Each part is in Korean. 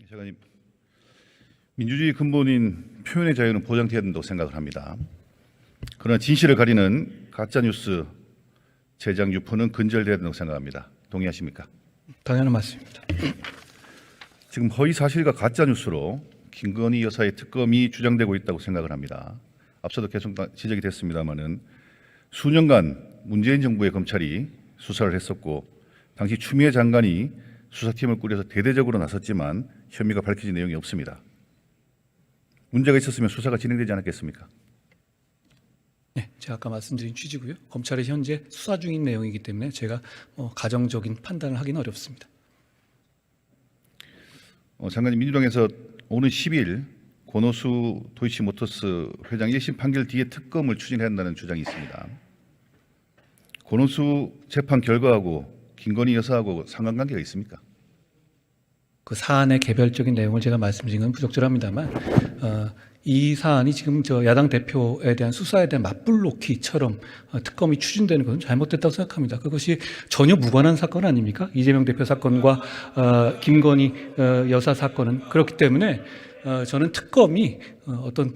장관님, 민주주의 근본인 표현의 자유는 보장돼야 된다고 생각을 합니다. 그러나 진실을 가리는 가짜뉴스 제작 유포는 근절돼야 된다고 생각합니다. 동의하십니까? 당연한 말씀입니다. 지금 허위 사실과 가짜뉴스로 김건희 여사의 특검이 주장되고 있다고 생각을 합니다. 앞서도 계속 지적이 됐습니다마는 수년간 문재인 정부의 검찰이 수사를 했었고 당시 추미애 장관이 수사팀을 꾸려서 대대적으로 나섰지만 혐의가 밝혀진 내용이 없습니다. 문제가 있었으면 수사가 진행되지 않았겠습니까? 네, 제가 아까 말씀드린 취지고요. 검찰이 현재 수사 중인 내용이기 때문에 제가 가정적인 판단을 하기는 어렵습니다. 장관님, 민주당에서 오는 10일 권오수 도이치모터스 회장 1심 판결 뒤에 특검을 추진해야 한다는 주장이 있습니다. 권오수 재판 결과하고 김건희 여사하고 상관관계가 있습니까? 그 사안의 개별적인 내용을 제가 말씀드린 건 부적절합니다만 이 사안이 지금 저 야당 대표에 대한 수사에 대한 맞불놓기처럼 특검이 추진되는 것은 잘못됐다고 생각합니다. 그것이 전혀 무관한 사건 아닙니까? 이재명 대표 사건과 김건희 여사 사건은 그렇기 때문에 저는 특검이 어떤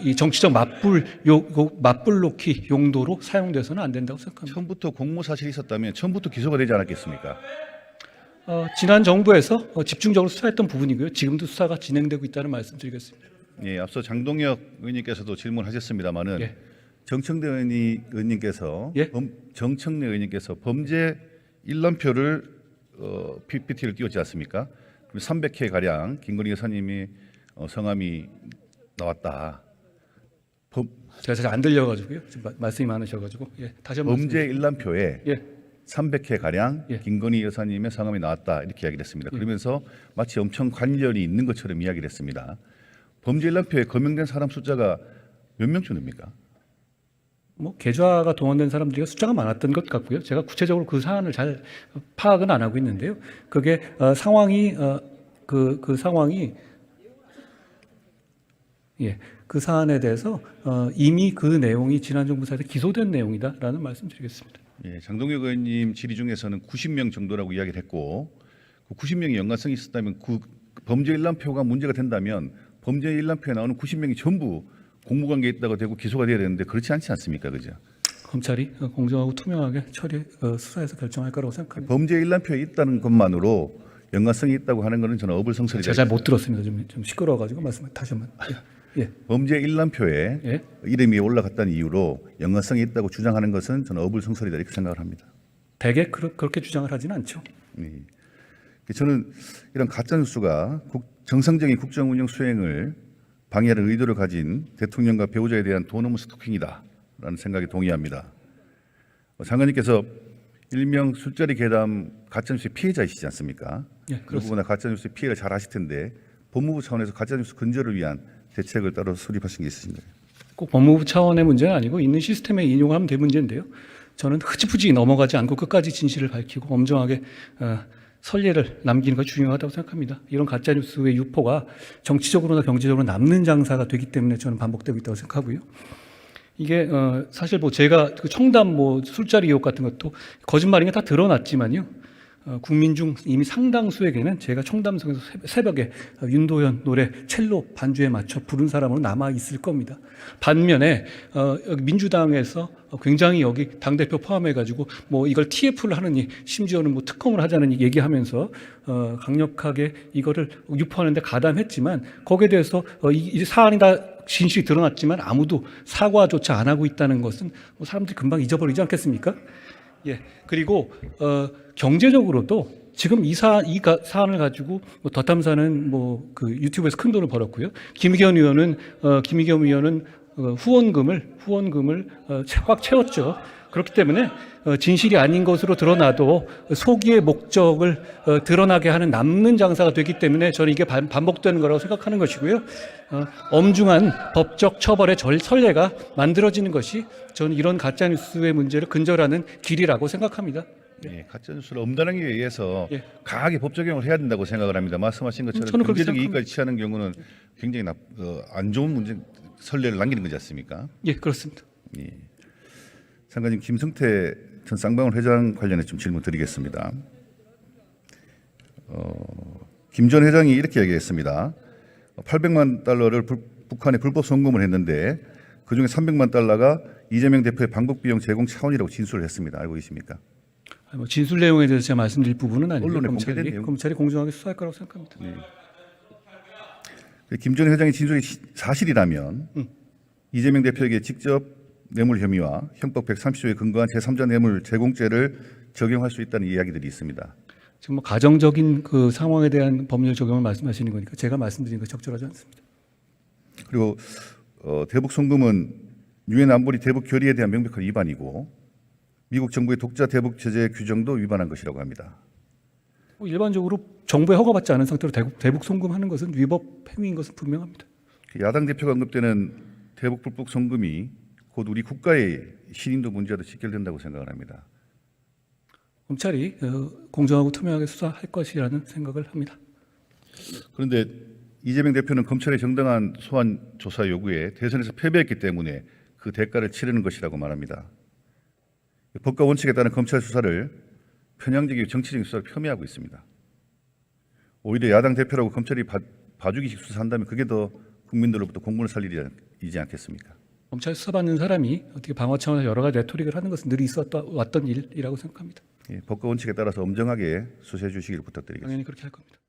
이 정치적 맞불놓기 용도로 사용돼서는 안 된다고 생각합니다. 처음부터 공모 사실이 있었다면 처음부터 기소가 되지 않았겠습니까? 지난 정부에서 집중적으로 수사했던 부분이고요. 지금도 수사가 진행되고 있다는 말씀드리겠습니다. 예, 앞서 장동혁 의원님께서도 질문하셨습니다마는 예. 정청래 의원님께서 예? 정청래 의원님께서 범죄 일람표를 PPT를 띄웠지 않습니까? 300회 가량 김건희 여사님이 성함이 나왔다. 제가 잘 안 들려가지고요. 지금 말씀이 많으셔가지고 다시 한번 범죄 일람표에 예. 300회 가량 예. 김건희 여사님의 성함이 나왔다 이렇게 이야기를 했습니다. 그러면서 마치 엄청 관련이 있는 것처럼 이야기를 했습니다. 범죄 일람표에 거명된 사람 숫자가 몇 명쯤 됩니까? 계좌가 동원된 사람들이 숫자가 많았던 것 같고요. 제가 구체적으로 그 사안을 잘 파악은 안 하고 있는데요. 그게 상황이 그 상황이 그 사안에 대해서 이미 그 내용이 지난 정부 사에서 기소된 내용이다라는 말씀드리겠습니다. 예, 장동혁 의원님 질의 중에서는 90명 정도라고 이야기를 했고 그 90명이 연관성이 있었다면 그 범죄 일람표가 문제가 된다면 범죄 일람표에 나오는 90명이 전부 공무관계에 있다고 되고 기소가 돼야 되는데 그렇지 않지 않습니까? 그죠? 검찰이 공정하고 투명하게 수사해서 결정할 거라고 생각합니다. 범죄 일람표에 있다는 것만으로 연관성이 있다고 하는 것은 저는 어불성설이다. 제가 잘 못 들었습니다. 좀 시끄러워가지고 말씀 다시 한번. 예. 범죄 일람표에 이름이 올라갔다는 이유로 연관성이 있다고 주장하는 것은 저는 어불성설이다 이렇게 생각을 합니다. 대개 그렇게 주장을 하지는 않죠. 예. 저는 이런 가짜뉴스가 정상적인 국정운영 수행을 방해하는 의도를 가진 대통령과 배우자에 대한 도너무 스토킹이다라는 생각에 동의합니다. 장관님께서 일명 술자리 괴담 가짜뉴스의 피해자이시지 않습니까? 예, 누구나 가짜뉴스의 피해를 잘 아실 텐데 법무부 차원에서 가짜뉴스 근절을 위한 대책을 따로 수립하신 게 있으신가요? 꼭 법무부 차원의 문제는 아니고 있는 시스템에 인용하면 될 문제인데요. 저는 흐지부지 넘어가지 않고 끝까지 진실을 밝히고 엄정하게 선례를 남기는 것이 중요하다고 생각합니다. 이런 가짜뉴스의 유포가 정치적으로나 경제적으로 남는 장사가 되기 때문에 저는 반복되고 있다고 생각하고요. 이게 사실 제가 그 청담 술자리 의혹 같은 것도 거짓말인 게 다 드러났지만요. 국민 중 이미 상당수에게는 제가 청담성에서 새벽에 윤도현 노래 첼로 반주에 맞춰 부른 사람으로 남아 있을 겁니다. 반면에 민주당에서 굉장히 여기 당대표 포함해가지고 이걸 TF를 하느니 심지어는 특검을 하자는 얘기하면서 강력하게 이거를 유포하는데 가담했지만 거기에 대해서 이 사안이 다 진실이 드러났지만 아무도 사과조차 안 하고 있다는 것은 사람들이 금방 잊어버리지 않겠습니까? 예. 그리고 경제적으로도 지금 이 사안을 가지고 더 탐사는 그 유튜브에서 큰 돈을 벌었고요. 김의겸 의원은 후원금을 확 채웠죠. 그렇기 때문에 진실이 아닌 것으로 드러나도 소기의 목적을 드러나게 하는 남는 장사가 되기 때문에 저는 이게 반복되는 거라고 생각하는 것이고요. 엄중한 법적 처벌의 선례가 만들어지는 것이 저는 이런 가짜뉴스의 문제를 근절하는 길이라고 생각합니다. 예, 가짜뉴스를 엄단하기 위해서 강하게 법 적용을 해야 된다고 생각을 합니다. 말씀하신 것처럼 경제적 이익까지 취하는 경우는 굉장히 안 좋은 문제 선례를 남기는 거지 않습니까? 예, 그렇습니다. 예. 장관님, 김성태 전 쌍방울 회장 관련해 좀 질문 드리겠습니다. 김 전 회장이 이렇게 얘기했습니다. 800만 달러를 북한에 불법 송금을 했는데 그중에 300만 달러가 이재명 대표의 방북 비용 제공 차원이라고 진술을 했습니다. 알고 계십니까? 뭐 진술 내용에 대해서 제가 말씀드릴 부분은 아니고 언론에 공개된 내용. 검찰이 공정하게 수사할 거라고 생각합니다. 김 전 회장의 진술이 사실이라면 이재명 대표에게 직접 뇌물 혐의와 형법 130조에 근거한 제3자 뇌물 제공죄를 적용할 수 있다는 이야기들이 있습니다. 지금 뭐 가정적인 그 상황에 대한 법률 적용을 말씀하시는 거니까 제가 말씀드린 거 적절하지 않습니다. 그리고 대북 송금은 유엔 안보리 대북 결의에 대한 명백한 위반이고 미국 정부의 독자 대북 제재 규정도 위반한 것이라고 합니다. 일반적으로 정부에 허가받지 않은 상태로 대북 송금하는 것은 위법 행위인 것은 분명합니다. 야당 대표가 언급되는 대북 불법 송금이 곧 우리 국가의 신인도 문제와도 직결된다고 생각을 합니다. 검찰이 공정하고 투명하게 수사할 것이라는 생각을 합니다. 그런데 이재명 대표는 검찰의 정당한 소환 조사 요구에 대선에서 패배했기 때문에 그 대가를 치르는 것이라고 말합니다. 법과 원칙에 따른 검찰 수사를 편향적이고 정치적인 수사를 폄훼하고 있습니다. 오히려 야당 대표라고 검찰이 봐주기식 수사한다면 그게 더 국민들로부터 공분을 살 일이지 않겠습니까? 검찰 수사받는 사람이 어떻게 방어 차원에서 여러 가지 레토릭을 하는 것은 늘 왔던 일이라고 생각합니다. 법과 원칙에 따라서 엄정하게 수사해 주시길 부탁드리겠습니다. 당연히 그렇게 할 겁니다.